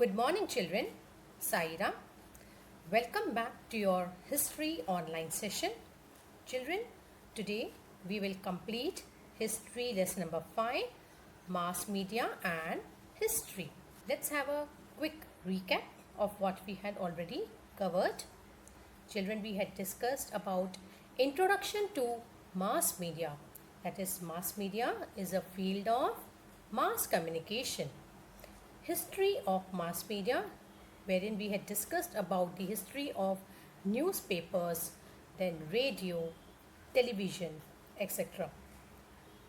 Good morning, children. Saira. Welcome back to your history online session. Children, today we will complete history lesson number 5, mass media and history. Let's have a quick recap of what we had already covered. Children, we had discussed about introduction to mass media. That is, mass media is a field of mass communication. History of mass media, wherein we had discussed about the history of newspapers, then radio, television, etc.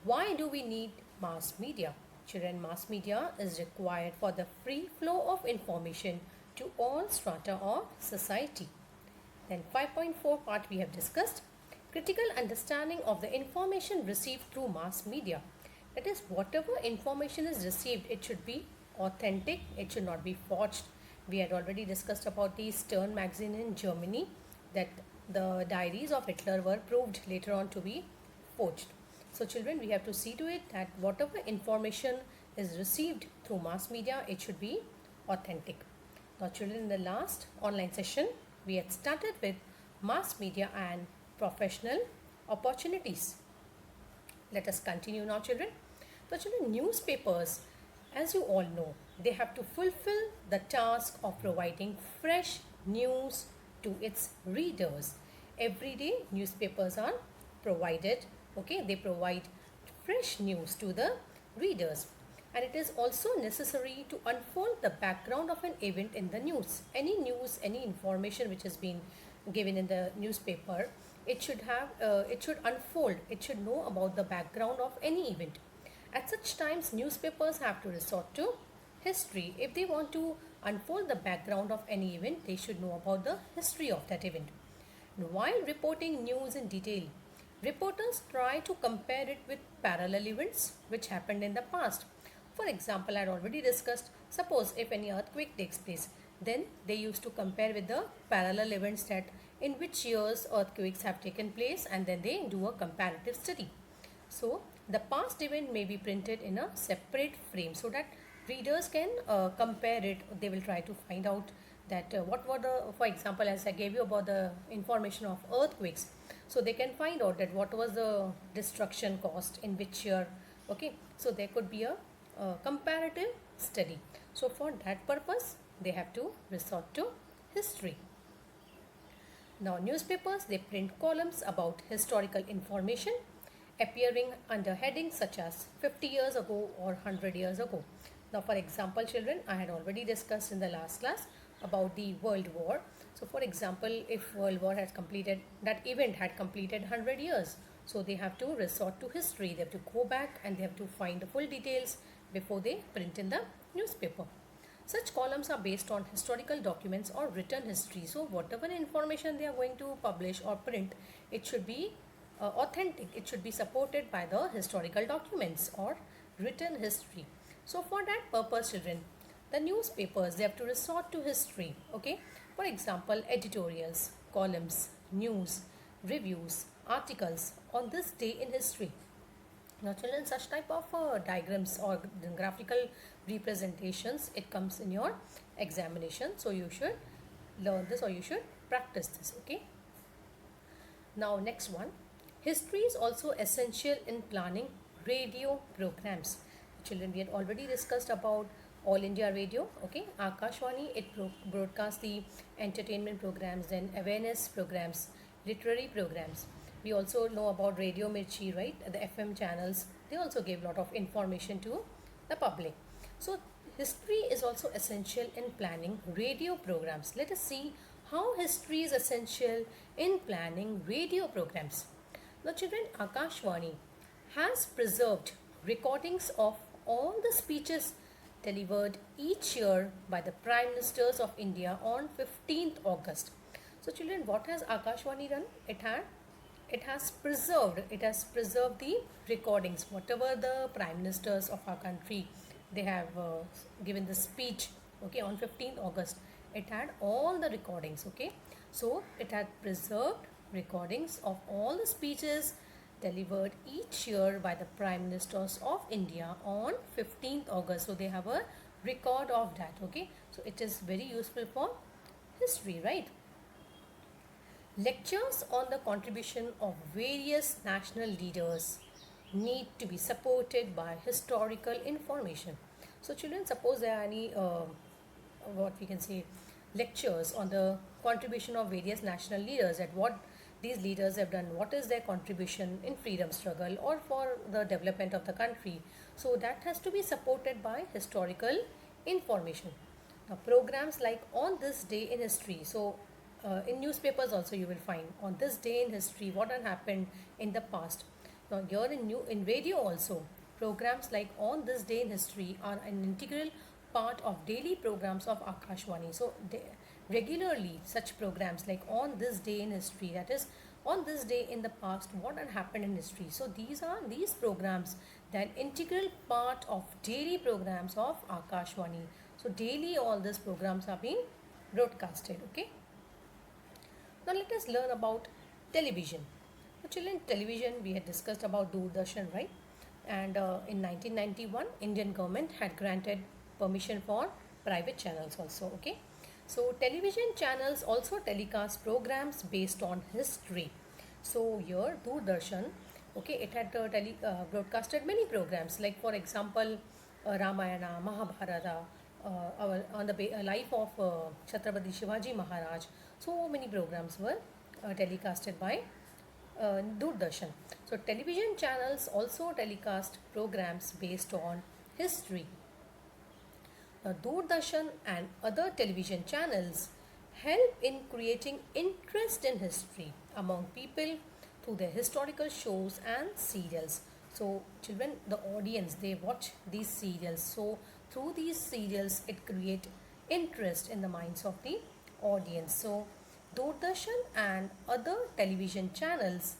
Why do we need mass media? Children, mass media is required for the free flow of information to all strata of society. Then 5.4 part we have discussed critical understanding of the information received through mass media. That is, whatever information is received, it should be authentic, it should not be forged. We had already discussed about the Stern magazine in Germany, that the diaries of Hitler were proved later on to be forged. So children, we have to see to it that whatever information is received through mass media, it should be authentic. Now children, in the last online session, we had started with mass media and professional opportunities. Let us continue now, children. So children, newspapers, as you all know, they have to fulfill the task of providing fresh news to its readers. Every day newspapers are provided, okay, they provide fresh news to the readers. And it is also necessary to unfold the background of an event in the news. Any information which has been given in the newspaper, it should unfold, it should know about the background of any event. At such times, newspapers have to resort to history. If they want to unfold the background of any event, they should know about the history of that event. And while reporting news in detail, reporters try to compare it with parallel events which happened in the past. For example, I had already discussed, suppose if any earthquake takes place, then they used to compare with the parallel events, that in which years earthquakes have taken place, and then they do a comparative study. So the past event may be printed in a separate frame so that readers can compare it. They will try to find out that what were the, for example, as I gave you about the information of earthquakes, so they can find out that what was the destruction caused in which year. Okay, so there could be a comparative study. So for that purpose, they have to resort to history. Now newspapers, they print columns about historical information appearing under headings such as 50 years ago or 100 years ago. Now for example, children, I had already discussed in the last class about the World War. So for example, if World War has completed, that event had completed 100 years, so they have to resort to history. They have to go back and they have to find the full details before they print in the newspaper. Such columns are based on historical documents or written history. So whatever information they are going to publish or print, it should be authentic. It should be supported by the historical documents or written history. So for that purpose, children, the newspapers, they have to resort to history. Okay, for example, editorials, columns, news, reviews, articles on this day in history. Now children, such type of diagrams or graphical representations, it comes in your examination. So you should learn this or you should practice this. Okay, now next one, history is also essential in planning radio programs. Children, we had already discussed about All India Radio, okay, Akashwani, it broadcasts the entertainment programs, then awareness programs, literary programs. We also know about Radio Mirchi, right, the FM channels, they also give a lot of information to the public. So history is also essential in planning radio programs. Let us see how history is essential in planning radio programs. Now children, Akashwani has preserved recordings of all the speeches delivered each year by the Prime Ministers of India on 15th August. So children, what has Akashwani done? It has preserved the recordings, whatever the Prime Ministers of our country, they have given the speech, okay, on 15th August. It had all the recordings, okay. So it had preserved recordings of all the speeches delivered each year by the Prime Ministers of India on 15th August. So they have a record of that. Okay, so it is very useful for history, right? Lectures on the contribution of various national leaders need to be supported by historical information. So, children, suppose there are any what we can say lectures on the contribution of various national leaders, at what these leaders have done, what is their contribution in freedom struggle or for the development of the country. So that has to be supported by historical information. Now programs like on this day in history, so in newspapers also you will find on this day in history what had happened in the past. Now here in radio also, programs like on this day in history are an integral part of daily programs of Akashwani. So regularly such programs like on this day in history, that is on this day in the past what had happened in history. So these programs that integral part of daily programs of Akashwani. So daily all these programs are being broadcasted. Okay. Now let us learn about television. So children, television we had discussed about Doordarshan, right? And in 1991, Indian government had granted permission for private channels also. Okay, so television channels also telecast programs based on history. So here Doordarshan, okay, it had broadcasted many programs like for example Ramayana, Mahabharata, on the life of Chhatrapati Shivaji Maharaj. So many programs were telecasted by Doordarshan. So television channels also telecast programs based on history. Now, Doordarshan and other television channels help in creating interest in history among people through their historical shows and serials. So children, the audience, they watch these serials. So through these serials, it creates interest in the minds of the audience. So Doordarshan and other television channels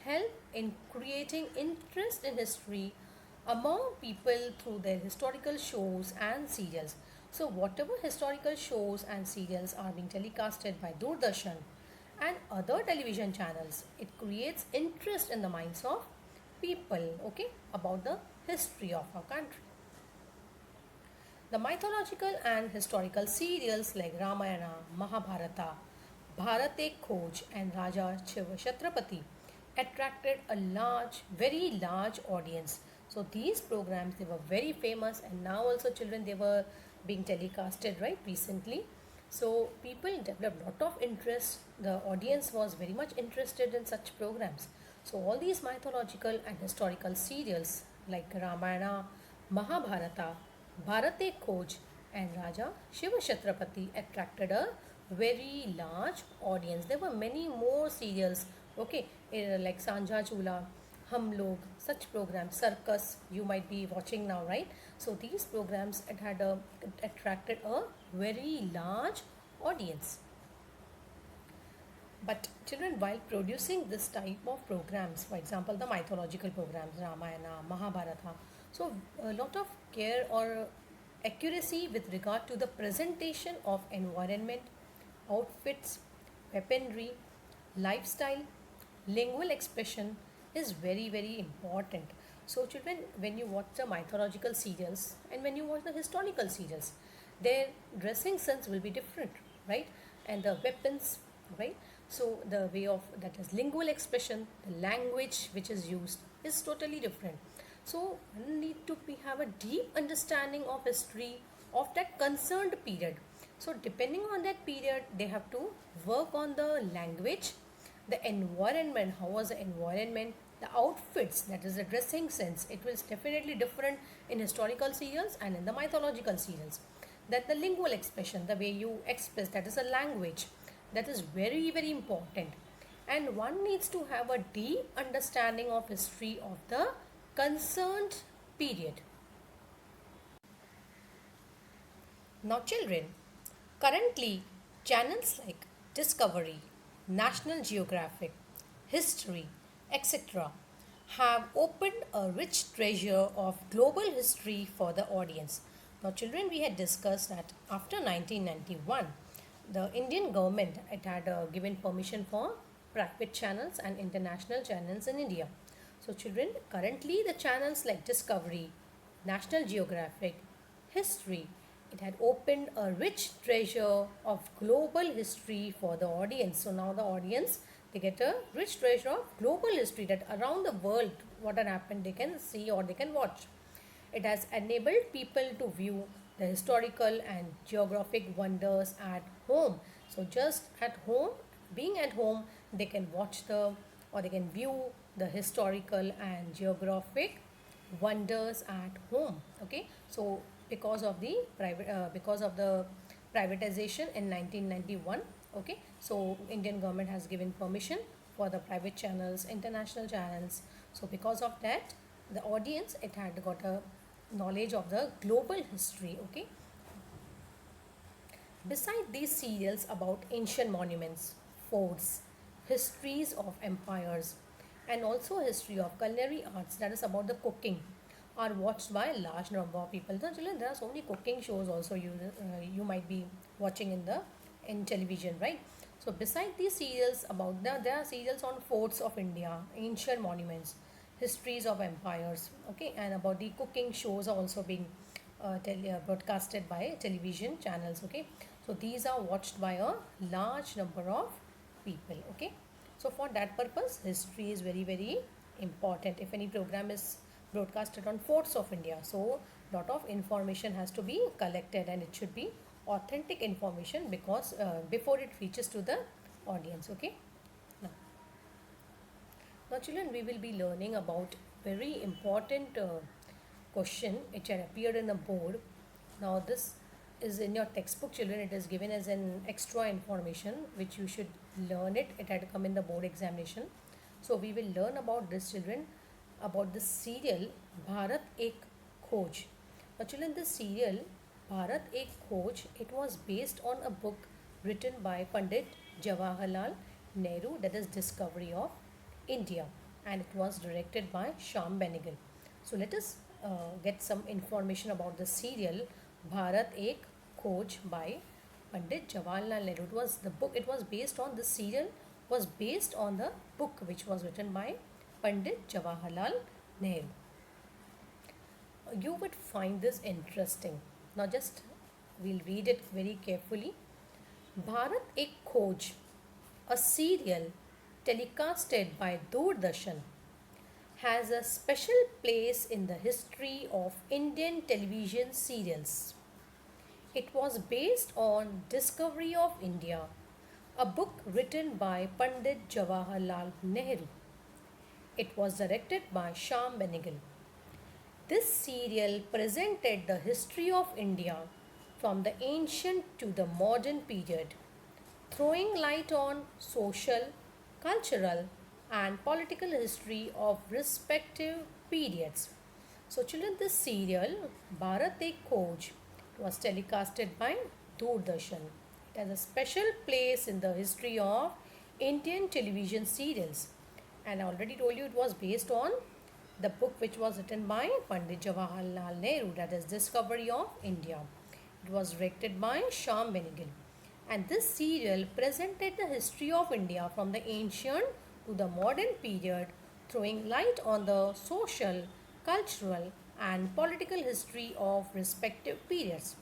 help in creating interest in history among people through their historical shows and serials. So whatever historical shows and serials are being telecasted by Doordarshan and other television channels, it creates interest in the minds of people, okay, about the history of our country. The mythological and historical serials like Ramayana, Mahabharata, Bharat Ek Khoj and Raja Shiva Chhatrapati attracted a large, very large audience. So these programs, they were very famous, and now also children, they were being telecasted right recently. So people developed lot of interest. The audience was very much interested in such programs. So all these mythological and historical serials like Ramayana, Mahabharata, Bharat Ek Khoj and Raja Shiva Chhatrapati attracted a very large audience. There were many more serials, okay, like Sanja Chula, Hum Log, such programs, Circus, you might be watching now, right? So these programs, it attracted a very large audience. But children, while producing this type of programs, for example, the mythological programs, Ramayana, Mahabharata, so a lot of care or accuracy with regard to the presentation of environment, outfits, weaponry, lifestyle, lingual expression is very, very important. So children, when you watch the mythological serials and when you watch the historical serials, their dressing sense will be different, right? And the weapons, right? So the way of, that is lingual expression, the language which is used is totally different. So one need to have a deep understanding of history of that concerned period. So depending on that period, they have to work on the language, the environment, how was the environment, the outfits, that is the dressing sense. It was definitely different in historical serials and in the mythological serials. That the lingual expression, the way you express, that is a language, that is very, very important. And one needs to have a deep understanding of history of the concerned period. Now children, currently channels like Discovery, National Geographic, History, etc. have opened a rich treasure of global history for the audience. Now children, we had discussed that after 1991, the Indian government, it had given permission for private channels and international channels in India. So children, currently the channels like Discovery, National Geographic, History, It had opened a rich treasure of global history for the audience. So now the audience, they get a rich treasure of global history, that around the world what had happened they can see or they can watch. It has enabled people to view the historical and geographic wonders at home. So just at home, being at home, they can watch the or they can view the historical and geographic wonders at home. Okay, so because of the privatization in 1991. Okay, so Indian government has given permission for the private channels, international channels. So because of that, the audience, it had got a knowledge of the global history. Okay, beside these serials about ancient monuments, forts, histories of empires, and also history of culinary arts, that is about the cooking, are watched by a large number of people. So children, there are so many cooking shows also you might be watching in television, right? So beside these serials about there are serials on forts of India, ancient monuments, histories of empires, okay, and about the cooking shows are also being broadcasted by television channels. Okay, so these are watched by a large number of people. Okay, so for that purpose, history is very very important. If any program is broadcasted on forts of India, so lot of information has to be collected, and it should be authentic information because before it reaches to the audience. Okay, now, now children, we will be learning about very important question which had appeared in the board. Now this is in your textbook, children. It is given as an extra information which you should learn it. It had come in the board examination. So we will learn about this, children, about the serial Bharat Ek Khoj. Now children, this serial Bharat Ek Khoj, it was based on a book written by Pandit Jawaharlal Nehru, that is Discovery of India, and it was directed by Shyam Benegal. So let us get some information about the serial Bharat Ek Khoj by Pandit Jawaharlal Nehru. It was the book. It was based on the serial was based on the book which was written by Pandit Jawaharlal Nehru. You would find this interesting. Now just we'll read it very carefully. Bharat Ek Khoj, a serial telecasted by Doordarshan, has a special place in the history of Indian television serials. It was based on Discovery of India, a book written by Pandit Jawaharlal Nehru. It was directed by Shyam Benegal. This serial presented the history of India from the ancient to the modern period, throwing light on social, cultural, and political history of respective periods. So, children, this serial, Bharat Ek Khoj, was telecasted by Doordarshan. It has a special place in the history of Indian television serials. And I already told you it was based on the book which was written by Pandit Jawaharlal Nehru, that is Discovery of India. It was directed by Shyam Benegal. And this serial presented the history of India from the ancient to the modern period, throwing light on the social, cultural, and political history of respective periods.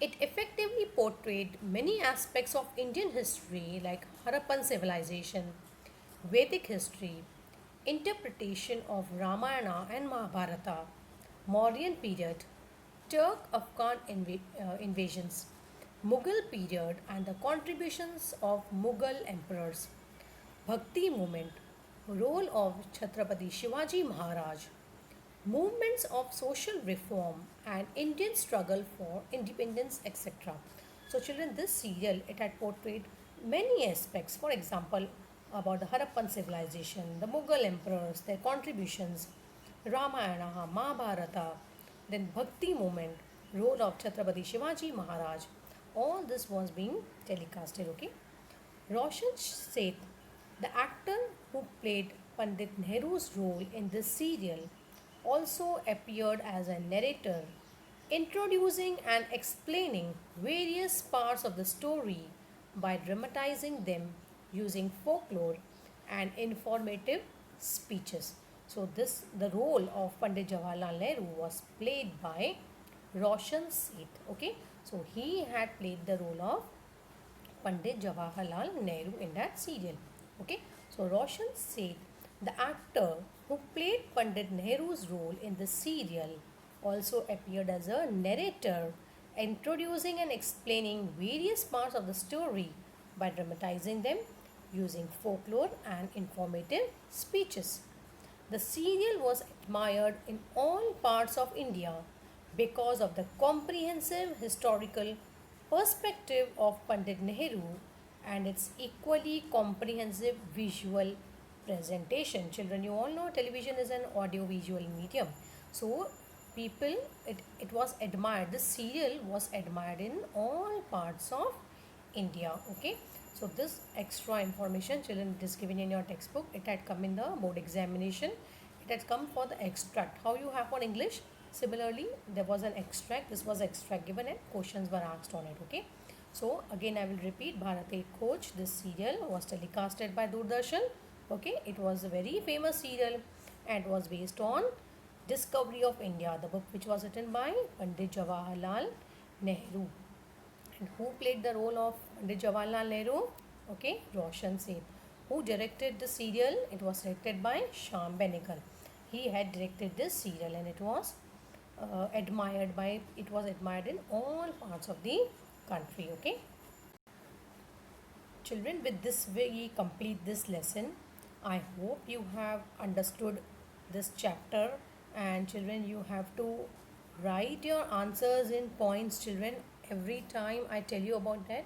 It effectively portrayed many aspects of Indian history like Harappan civilization, Vedic history, interpretation of Ramayana and Mahabharata, Mauryan period, Turk-Afghan invasions, Mughal period, and the contributions of Mughal emperors, Bhakti movement, role of Chhatrapati Shivaji Maharaj, movements of social reform and Indian struggle for independence, etc. So children, this serial, it had portrayed many aspects. For example, about the Harappan civilization, the Mughal emperors, their contributions, Ramayana, Mahabharata, then Bhakti movement, role of Chhatrapati Shivaji Maharaj. All this was being telecasted. Okay. Roshan Seth, the actor who played Pandit Nehru's role in this serial, also appeared as a narrator, introducing and explaining various parts of the story by dramatizing them using folklore and informative speeches. So this the role of Pandit Jawaharlal Nehru was played by Roshan Seth. Okay, so he had played the role of Pandit Jawaharlal Nehru in that serial. Okay, so Roshan Seth, the actor who played Pandit Nehru's role in the serial, also appeared as a narrator, introducing and explaining various parts of the story by dramatizing them using folklore and informative speeches. The serial was admired in all parts of India because of the comprehensive historical perspective of Pandit Nehru and its equally comprehensive visual presentation. Children, you all know television is an audio visual medium. So, it was admired, the serial was admired in all parts of India. Okay, so this extra information, children, it is given in your textbook. It had come in the board examination. It had come for the extract. How you have for English? Similarly, there was an extract. This was extract given and questions were asked on it. Okay. So again, I will repeat. Bharat Ek Khoj. This serial was telecasted by Doordarshan. Okay, it was a very famous serial and was based on Discovery of India, the book which was written by Pandit Jawaharlal Nehru. And who played the role of Pandit Jawaharlal Nehru? Okay, Roshan Seth. Who directed the serial? It was directed by Shyam Benegal. He had directed this serial and it was admired in all parts of the country. Okay, children, with this we complete this lesson. I hope you have understood this chapter, and children, you have to write your answers in points, children, every time I tell you about that.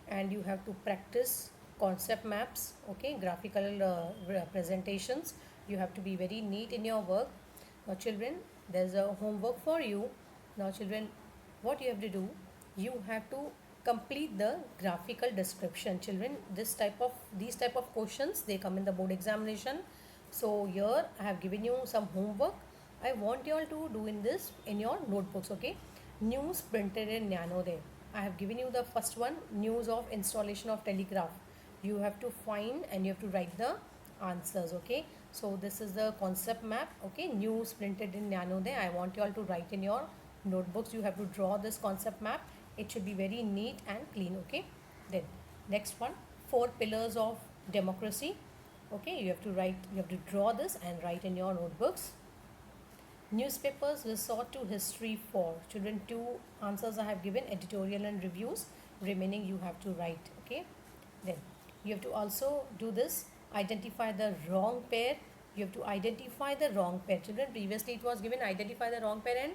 And you have to practice concept maps, okay, graphical presentations. You have to be very neat in your work. Now children, there's a homework for you. Now children, what you have to do, you have to complete the graphical description. Children, these type of questions, they come in the board examination. So here I have given you some homework. I want you all to do in this in your notebooks. Okay, news printed in Nyanodaya. I have given you the first one, news of installation of telegraph. You have to find and you have to write the answers. Okay, so this is the concept map. Okay, news printed in Nyanodaya. I want you all to write in your notebooks. You have to draw this concept map. It should be very neat and clean. Okay, then next one, 4 pillars of democracy. Okay, you have to draw this and write in your notebooks. Newspapers resort to history for. Children, 2 answers I have given, editorial and reviews. Remaining you have to write. Okay, then you have to also do this, identify the wrong pair. You have to identify the wrong pair. Children, previously it was given identify the wrong pair and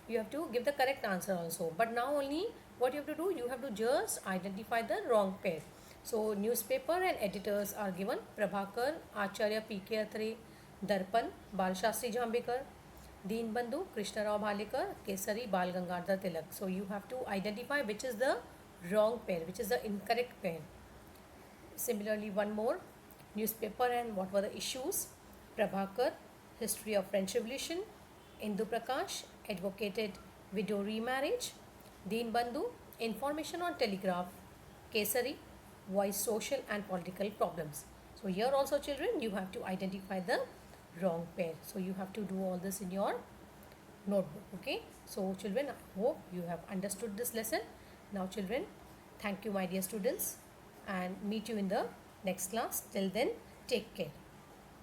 you have to give the correct answer also. But now only what you have to do, you have to just identify the wrong pair. So newspaper and editors are given, Prabhakar Acharya P.K. Athare, Darpan Balshastri Jambekar, Deenbandhu Krishnarao Bhalekar, Kesari Bal Gangadhar Tilak. So you have to identify which is the wrong pair, which is the incorrect pair. Similarly, one more, newspaper and what were the issues. Prabhakar, history of French Revolution. Indu Prakash advocated widow remarriage. Deenbandhu, information on telegraph. Kesari, voice social and political problems. So here also children, you have to identify the wrong pair. So you have to do all this in your notebook. Okay, so children, I hope you have understood this lesson. Now children, thank you my dear students, and meet you in the next class. Till then, take care.